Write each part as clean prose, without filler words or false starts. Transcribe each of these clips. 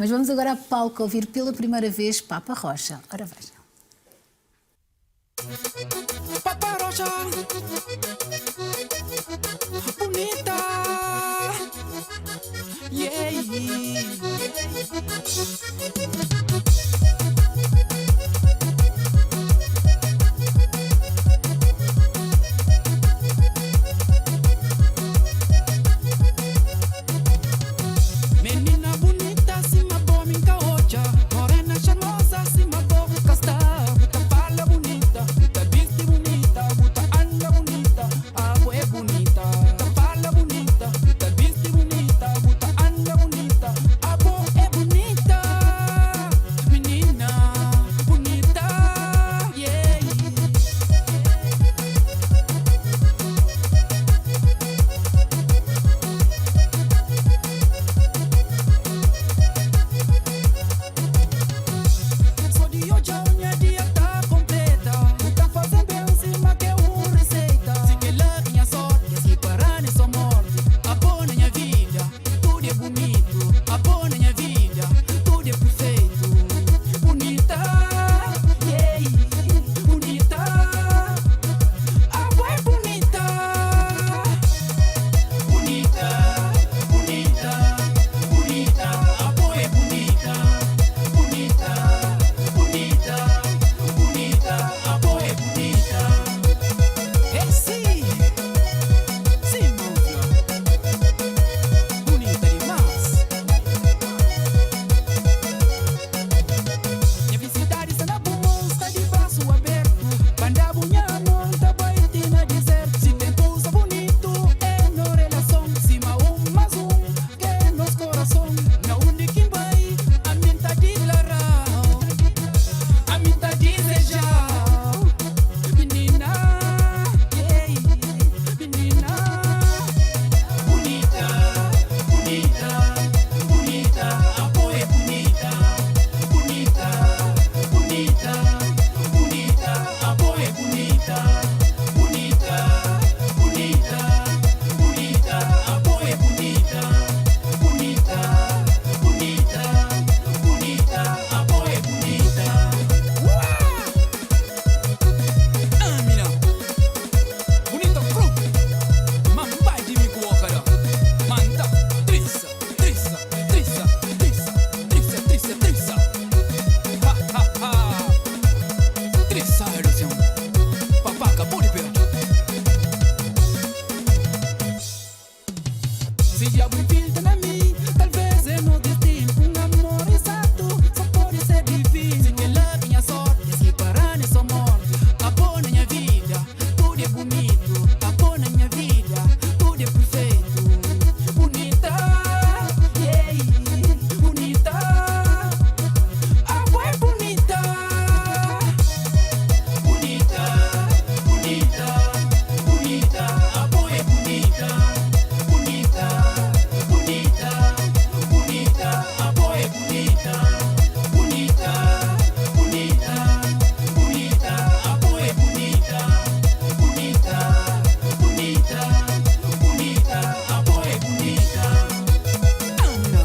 Mas vamos agora a palco ouvir pela primeira vez Papa Rocha. Ora vejam. Papa Rocha, bonita, yeah. Menina bonita, cima boa, minha rocha, morena charmosa, cima boa, casta, buta fala bonita, buta viste bonita, buta anda bonita, água é bonita, buta fala bonita, buta viste bonita, buta anda bonita, água é bonita, menina bonita, yeah. Só de hoje a minha dia tá completa. Tá fazendo bem em cima que é uma receita. Se que lá minha sorte, se parar nessa morte. A boa na minha vida, tudo é bonito. A boa na minha vida, tudo é perfeito. Bonita, yeah, bonita. A boa é bonita. Bonita, bonita, bonita. A boa é bonita. Bonita, bonita, bonita, a boa é bonita. É sim, sim, moça. Bonita demais. Minha felicidade está na boa, está de braço aberto. Banda bunha não tá baita na deserto. Se tem coisa bonito, é na relação. Cima mais que é nos coração. Na onde quem vai, a mim tá declarar. A mim tá desejar. Menina, yeah, menina. Bonita, bonita, bonita. A boa é bonita. Bonita, bonita, bonita. A boa é bonita. Bonita, bonita, bonita. A boa é bonita. Bonita, bonita, bonita. A boa é bonita. Mina, bonita fruta. Mambai de mico okara. Manda, trissa, trissa, trissa, trissa, trissa, trissa, trissa. Ha ha ha. Trissa ilusão. Papaca por perto. Se diabo infiltra na mim, talvez é no destino. Amor exato, só pode ser divino. Se que lá minha sorte, se parar nessa morte. A boa na minha vida, tudo é bonito. A boa na minha vida, tudo é perfeito. Bonita, yeah, bonita. A boa é bonita. Bonita, bonita, bonita. A boa é bonita. Bonita, bonita, bonita. A boa é bonita. Bonita, bonita, bonita. A boa é bonita. Bonita, bonita, bonita. A boa é bonita. Anda,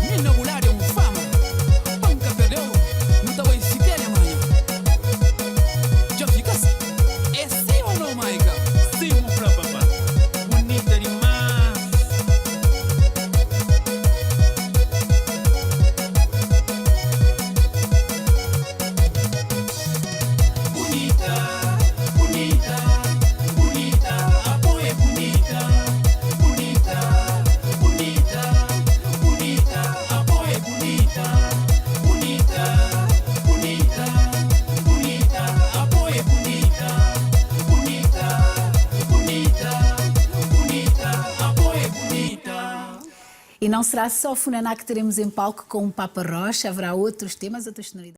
minha mulher é fama. Nunca perdeu, não tá bem se quer amanhã. Já fica assim. É sim ou não, Maica? Sim, pra papá. Bonita demais. Bonita, bonita, bonita. A boa é bonita. Bonita, bonita, bonita. A boa é bonita. Bonita, bonita, bonita. A boa é bonita. Bonita, bonita, bonita. A boa é bonita. E não será só Funaná que teremos em palco com o Papa Rocha, haverá outros temas, outras sonoridades.